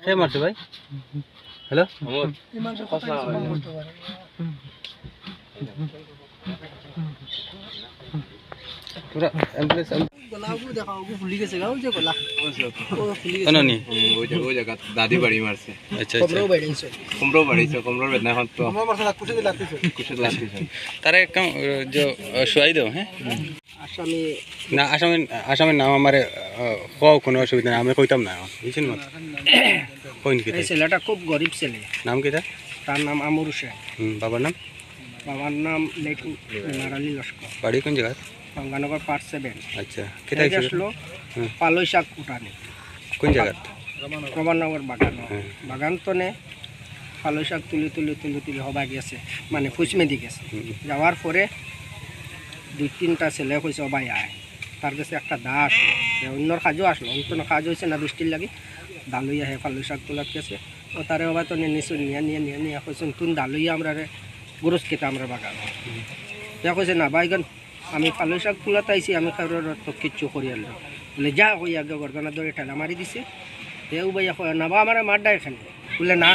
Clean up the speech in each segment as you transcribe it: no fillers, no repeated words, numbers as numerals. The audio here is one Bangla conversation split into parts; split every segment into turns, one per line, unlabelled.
কে মারছে ভাই? হ্যালো তোরা অ্যাম্বুলেন্স
দাদি বাড়ি মারছে।
আচ্ছা আচ্ছা
কুমড়ো বাড়িছে কুমড়োর বেদনা এখন তো
তারা একদম যে শুয়াই দাও হ্যাঁ
আসামি
না আসামের নাম আমার হওয়া কোনো অসুবিধা নেই আমি কইতাম না বুঝছেন মত কইন কি
এই ছেলেটা খুব গরিব ছেলে,
নাম কি
তার নাম আমর হোসেন,
বাবার নাম
বাবার নাম নারালি লস্কর,
বাড়ি কোন জায়গা?
গঙ্গানগর পার্ট 7।
আচ্ছা কেটা
আসলো পালই শাক উঠানে
কোন জায়গা?
প্রবাননগর বাগান বাগান তো নে পালই শাক তুলি হবা গেছে মানে ফুচমেদি গেছে। যাওয়ার পরে 2-3টা ছেলে কইছে ভাই আয়, তার কাছে একটা দা আসলো, অন্যর কাজও আসলো, অন্য কাজ হয়েছে না বৃষ্টির লাগি দালুইয়া হে পালই শাক তোলার গেছে। ও তারে হবা তো নিয়ে নিয়ে কইছেন তুই দালুইয়া আমরা গরজ খেতে আমরা বাগান কইছে না ভাইগন আমি পালই শাক তোলাতে আইছি, আমি কারোর তো কিচ্ছু করি আনলাম বলে যা কই আগে গরগানা ধরে ঠেলা মারি দিছে। তেও ভাইয়া না বা আমার মারডা এখানে বলে না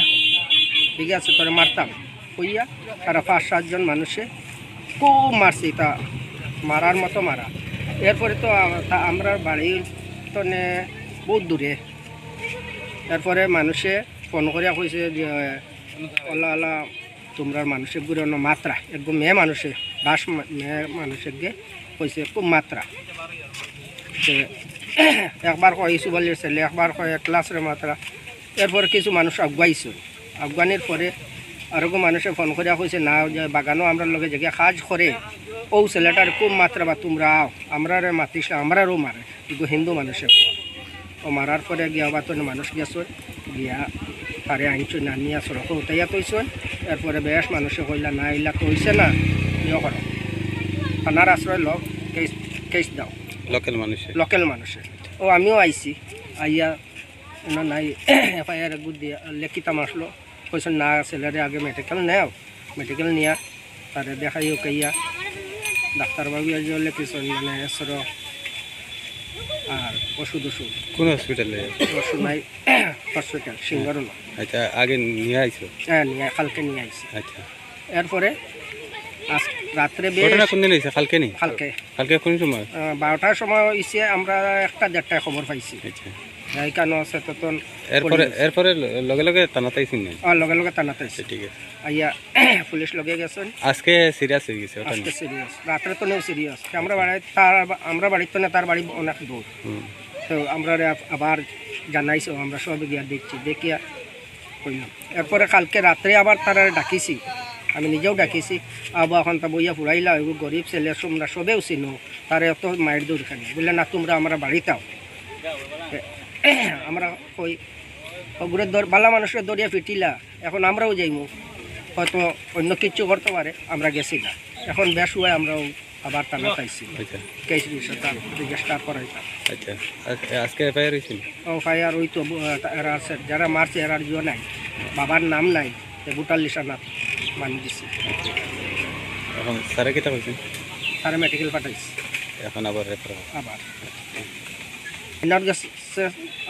ঠিক আছে তোরে মারতাম কইয়া তারা 5-7 জন মানুষে খুব মারছে, তা মারার মতো মারা। এরপরে তো আমরা বাড়ির তো বহুত দূরে, এরপরে মানুষে ফোন করিয়া কইছে যে আল্লাহ আল্লাহ তোমরা মানুষের গুড়ানো মাত্রা একদম মেয়ে মানুষে মেয়ে মানুষের গে কইছে খুব মাত্রা। একবার কয় ইসুবালির ছেলে, একবার কয় ক্লাসের মাত্রা। এরপরে কিছু মানুষ আগুয়াইছে, আফগানির পরে আরো মানুষে ফোন করিয়া কইছে না যে বাগানও আমরা লগে জায়গায় কাজ করে ও ছেলেটার খুব মাত্রা বা তোমরা আও আমরা মাতিস আমরারও মারে কিন্তু হিন্দু মানুষের ও মারার পরে গিয়া বা তোর মানুষ গেছে গিয়া তারে আনছো না নিয়ে সড়ক উঠাইয়া তৈছ। এরপরে বেশ মানুষে কইলা না এলা তো হইছে না ইয়ে করো থানার আশ্রয় লও কেস দাও লোকাল মানুষের। ও আমিও আইছি আইয়া নাই FIR দিয়া লেখিতাম আসলো কইছেন না ছেলেরে আগে মেডিকেল নিয়া তারে দেখাইও কাইয়া ডাক্তারবাবু লেখিছেন মানে এসর আর ওষুধ
কোন হসপিটালে?
নাই হসপিটাল সিঙ্গারও না।
আচ্ছা আগে নিয়ে আইছো?
হ্যাঁ নিয়ে কালকে নিয়ে আইছি।
আচ্ছা
এরপরে আজ রাত্রে
কোন দিন হয়েছে? কালকে কোন সময়?
12টার সময় হয়েছে, আমরা 1-1:30টায় খবর পাইছি।
আচ্ছা
এই কারণে আছে তখন
এরপরে লগে লগে টানাতাইছেন না?
লগে লগে টানাতাইছে।
ঠিক আছে
আইয়া পুলিশ লগে গেছেন।
আজকে সিরিয়াস হয়ে গেছে?
আজকে সিরিয়াস, রাত্রে তো নেও সিরিয়াস। আমরা বাড়িতে তো না, তার বাড়ি অনেক দূর, তো আমরা আবার জানাইছো, আমরা সব গিয়া দেখছি দেখিয়া কইলাম। এরপরে কালকে রাত্রে আবার তারা ডাকিছি, আমি নিজেও ডাকিছি আবার এখন তা বইয়া ফুরাইলা গরিব ছেলে তোমরা সবেও চিনো তারা এত মায়ের দূর খানি বললে না তোমরা আমরা বাড়িতেও আমরা কই ওগুলোর বালা মানুষের দরিয়া ফিটিলা এখন আমরাও যাইমু, হয়তো অন্য কিছু করতে পারে, আমরা গেছি না। এখন বেশ হয় আমরাও আবার টানা পাইছি কেস রেজিস্টার করাইতাম।
আচ্ছা আজকে FIR হয়েছিল?
FIR ওই তো এরা আছে যারা মারছে এরার জিও নাই, বাবার নাম নাই, গোটাল লিসানা মানি দিছে।
এখন স্যারে কেটা হয়েছে?
স্যারে মেডিকেল পাঠাইছে,
এখন আবার
এনার কাছে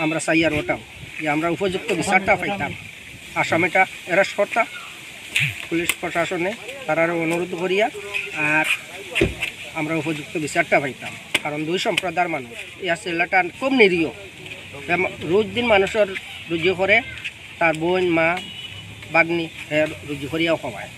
আমরা চাই আর ওটাও যে আমরা উপযুক্ত বিচারটা পাইতাম, আসামিটা অ্যারেস্ট করতাম, পুলিশ প্রশাসনে তারা অনুরোধ করিয়া আর আমরা উপযুক্ত বিচারটা পাইতাম। কারণ 2 সম্প্রদায়ের মানুষ, এই ছেলেটা খুব নিরীহ, রোজ দিন মানুষের রুজি করে, তার বোন মা বাগ্নি রুজি করিয়াও খাওয়ায়।